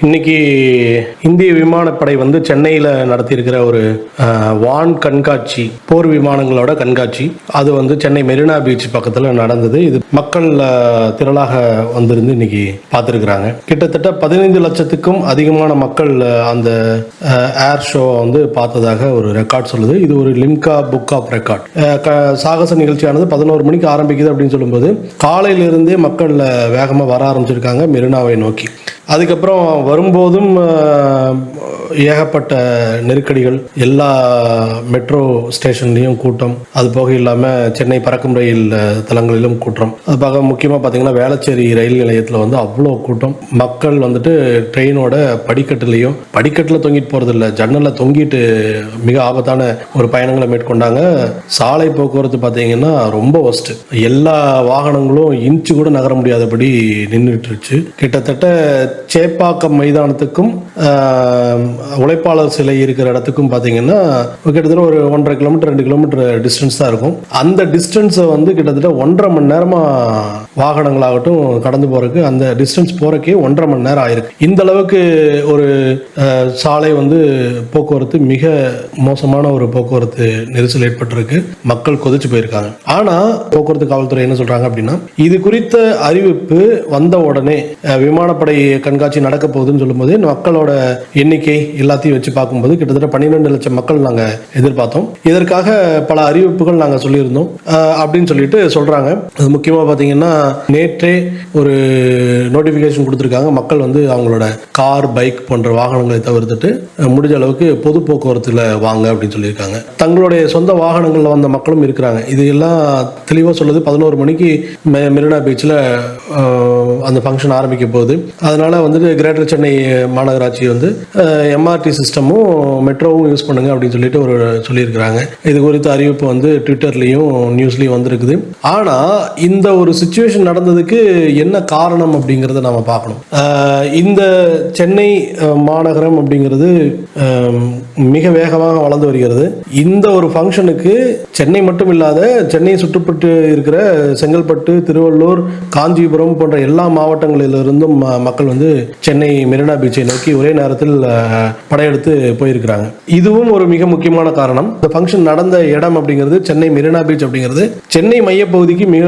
இன்னைக்கு இந்திய விமானப்படை சென்னையில் நடத்தியிருக்கிற ஒரு வான் கண்காட்சி, போர் விமானங்களோட கண்காட்சி, அது சென்னை மெரினா பீச் பக்கத்தில் நடந்தது. இது மக்கள் திரளாக வந்திருந்து இன்னைக்கு பார்த்துருக்குறாங்க. கிட்டத்தட்ட 15 லட்சத்துக்கும் அதிகமான மக்கள் அந்த ஏர் ஷோ பார்த்ததாக ஒரு ரெக்கார்ட் சொல்லுது. இது ஒரு லிம்கா புக் ஆஃப் ரெக்கார்ட். சாகச நிகழ்ச்சியானது 11 மணிக்கு ஆரம்பிக்குது அப்படின்னு சொல்லும்போது காலையிலிருந்தே மக்கள் வேகமாக வர ஆரம்பிச்சிருக்காங்க மெரினாவை நோக்கி. அதுக்கப்புறம் வரும்போதும் ஏகப்பட்ட நெருக்கடிகள், எல்லா மெட்ரோ ஸ்டேஷன்லேயும் கூட்டம், அது போக இல்லாமல் சென்னை பறக்கும் ரயில் தளங்களிலும் கூட்டம். அது பார்க்க முக்கியமாக பார்த்தீங்கன்னா வேளச்சேரி ரயில் நிலையத்தில் அவ்வளோ கூட்டம். மக்கள் ட்ரெயினோட படிக்கட்டில் தொங்கிட்டு போகிறது இல்லை, ஜன்னலில் தொங்கிட்டு மிக ஆபத்தான ஒரு பயணங்களை மேற்கொண்டாங்க. சாலை போக்குவரத்து பார்த்தீங்கன்னா ரொம்ப ஒஸ்ட். எல்லா வாகனங்களும் இன்ச்சு கூட நகர முடியாதபடி நின்றுட்டுருச்சு. கிட்டத்தட்ட சேப்பாக்கம் மைதானத்துக்கும் உழைப்பாளர் சிலை இருக்கிற இடத்துக்கும் பார்த்தீங்கன்னா கிட்டத்தட்ட ஒரு 1.5 கிலோமீட்டர் 2 கிலோமீட்டர் டிஸ்டன்ஸ் தான் இருக்கும். அந்த டிஸ்டன்ஸை கிட்டத்தட்ட 1.5 மணி நேரமாக வாகனங்களாகட்டும் கடந்து போறதுக்கு, அந்த டிஸ்டன்ஸ் போறக்கே 1.5 மணி நேரம் ஆயிருக்கு. இந்த அளவுக்கு ஒரு சாலை போக்குவரத்து மிக மோசமான ஒரு போக்குவரத்து நெரிசல் ஏற்பட்டிருக்கு. மக்கள் கொதிச்சு போயிருக்காங்க. ஆனா போக்குவரத்து காவல்துறை என்ன சொல்றாங்க அப்படின்னா, இது குறித்த அறிவிப்பு வந்த உடனே விமானப்படை கண்காட்சி நடக்க போகுதுன்னு சொல்லும்போது மக்களோட எண்ணிக்கை எல்லாத்தையும் வச்சு பார்க்கும்போது கிட்டத்தட்ட 12 லட்சம் மக்கள் நாங்க எதிர்பார்த்தோம். இதற்காக பல அறிவிப்புகள் நாங்க சொல்லியிருந்தோம் அப்படின்னு சொல்லிட்டு சொல்றாங்க. அது முக்கியமா பாத்தீங்கன்னா நேற்றே ஒரு நோட்டிபிகேஷன் கொடுத்திருக்காங்க. மக்கள் அவங்களோட கார், பைக் போன்ற வாகனங்களை தவிர்த்துட்டு முடிஞ்ச அளவுக்கு பொது போக்குவரத்துல வாங்க அப்படின்னு சொல்லியிருக்காங்க. தங்களுடைய சொந்த வாகனங்கள்ல வந்த மக்களும் இருக்கிறாங்க. இது எல்லாம் தெளிவா சொல்லுது. 11 மணிக்கு மெரினா பீச்ல அந்த ஃபங்க்ஷன் ஆரம்பிக்க போகுது. அதனால கிரேட்டர் சென்னை மாநகராட்சி எம்ஆர்டி சிஸ்டமும் மெட்ரோவும் யூஸ் பண்ணுங்க அப்படின்னு சொல்லிட்டு ஒரு சொல்லியிருக்கிறாங்க. இது குறித்த அறிவிப்பு ட்விட்டர்லையும் நியூஸ்லையும் வந்திருக்குது. ஆனா இந்த ஒரு சிச்சுவேஷன் நடந்ததுக்கு என்ன காரணம் அப்படிங்கிறத நாம பார்க்கணும். இந்த சென்னை மாநகரம் அப்படிங்கிறது மிக வேகமாக வளர்ந்து வருகிறது. இந்த ஒரு ஃபங்க்ஷனுக்கு சென்னை மட்டும் இல்லாத சென்னை சுற்றுப்பட்டு இருக்கிற செங்கல்பட்டு, திருவள்ளூர், காஞ்சிபுரம் போன்ற எல்லா மாவட்டங்களிலிருந்தும் மக்கள் சென்னை மெரினா பீச்சை நோக்கி ஒரே நேரத்தில் படையெடுத்து போயிருக்கிறாங்க. இதுவும் ஒரு மிக முக்கியமான காரணம். இந்த ஃபங்க்ஷன் நடந்த இடம் அப்படிங்கிறது சென்னை மெரினா பீச் அப்படிங்கிறது சென்னை மையப்பகுதிக்கு மிக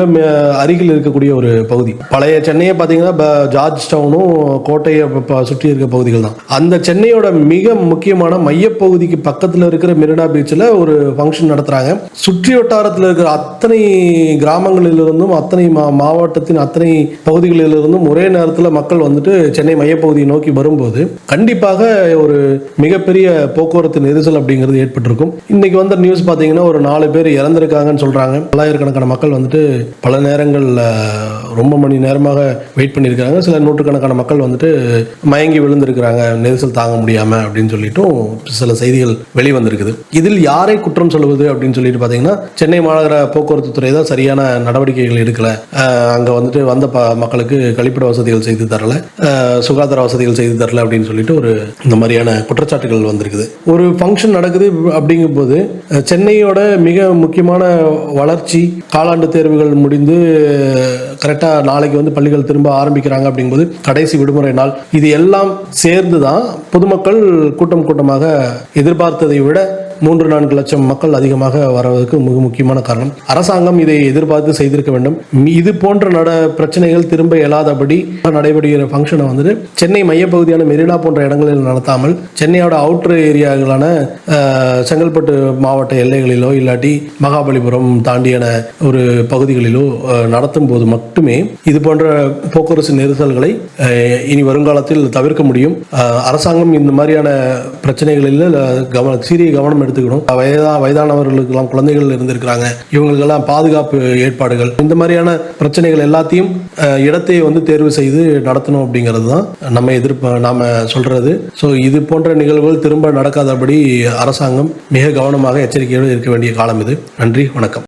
அருகில் இருக்கக்கூடிய ஒரு பகுதி. பழைய சென்னையை பார்த்தீங்கன்னா ஜார்ஜ் டவுனும் கோட்டையை சுற்றி இருக்க பகுதிகள் தான். அந்த சென்னையோட மிக முக்கியமான மையப்பகுதிக்கு பக்கத்தில் இருக்கிற மெரினா பீச்சில் ஒரு ஃபங்க்ஷன் நடத்துறாங்க. சுற்றி வட்டாரத்தில் இருக்கிற அத்தனை கிராமங்களிலிருந்தும், அத்தனை மாவட்டத்தின் அத்தனை பகுதிகளிலிருந்தும் ஒரே நேரத்தில் மக்கள் சென்னை மையப்பகுதியை நோக்கி வரும்போது கண்டிப்பாக ஒரு மிகப்பெரிய போக்குவரத்து நெரிசல் அப்படிங்கிறது ஏற்பட்டிருக்கும். இன்னைக்கு வந்த நியூஸ் பார்த்தீங்கன்னா ஒரு 4 பேர் இறந்திருக்காங்கன்னு சொல்றாங்க. பல்லாயிரக்கணக்கான மக்கள் பல நேரங்கள் ரொம்ப மணி நேரமாக வெயிட் பண்ணியிருக்காங்க. சில நூற்றுக்கணக்கான மக்கள் மயங்கி விழுந்திருக்கிறாங்க நெரிசல் தாங்க முடியாம அப்படின்னு சொல்லிட்டும் சில செய்திகள் வெளிவந்திருக்குது. இதில் யாரை குற்றம் சொல்வது அப்படின்னு சொல்லிட்டு பார்த்தீங்கன்னா, சென்னை மாநகர போக்குவரத்து துறை தான் சரியான நடவடிக்கைகள் எடுக்கல. அங்க வந்த மக்களுக்கு கழிப்பிட வசதிகள் செய்து தரல, சுகாதார வசதிகள் செய்து தரல அப்படின்னு சொல்லிட்டு இந்த மாதிரியான குற்றச்சாட்டுகள் வந்திருக்குது. ஒரு ஃபங்க்ஷன் நடக்குது அப்படிங்கும் போது சென்னையோட மிக முக்கியமான வளர்ச்சி, காலாண்டு தேர்வுகள் முடிந்து கரெக்டா நாளைக்கு பள்ளிகள் திரும்ப ஆரம்பிக்கிறாங்க அப்படிங்கும்போது கடைசி விடுமுறை நாள், இது எல்லாம் சேர்ந்துதான் பொதுமக்கள் கூட்டமாக எதிர்பார்த்ததை விட 3-4 லட்சம் மக்கள் அதிகமாக வருவதற்கு மிக முக்கியமான காரணம். அரசாங்கம் இதை எதிர்பார்த்து செய்திருக்க வேண்டும். இது போன்ற பிரச்சனைகள் திரும்ப எழாதபடி நடைபெறுகிற ஃபங்க்ஷனை சென்னை மையப்பகுதியான மெரினா போன்ற இடங்களில் நடத்தாமல் சென்னையோட அவுட்டர் ஏரியாக்களான செங்கல்பட்டு மாவட்ட எல்லைகளிலோ இல்லாட்டி மகாபலிபுரம் தாண்டியான ஒரு பகுதிகளிலோ நடத்தும் போது மட்டுமே இது போன்ற போக்குவரத்து நெரிசல்களை இனி வருங்காலத்தில் தவிர்க்க முடியும். அரசாங்கம் இந்த மாதிரியான பிரச்சனைகளில் சீரிய கவனம் எடுத்துக்கணும். வயதானவர்களுக்கெல்லாம் குழந்தைகள் இருந்திருக்கிறாங்க, இவங்களுக்கெல்லாம் பாதுகாப்பு ஏற்பாடுகள், இந்த மாதிரியான பிரச்சனைகள் எல்லாத்தையும் இடத்தை தேர்வு செய்து நடத்தணும் அப்படிங்கிறது தான் நாம சொல்றது. ஸோ இது போன்ற நிகழ்வுகள் திரும்ப நடக்காதபடி அரசாங்கம் மிக கவனமாக எச்சரிக்கையோடு இருக்க வேண்டிய காலம் இது. நன்றி, வணக்கம்.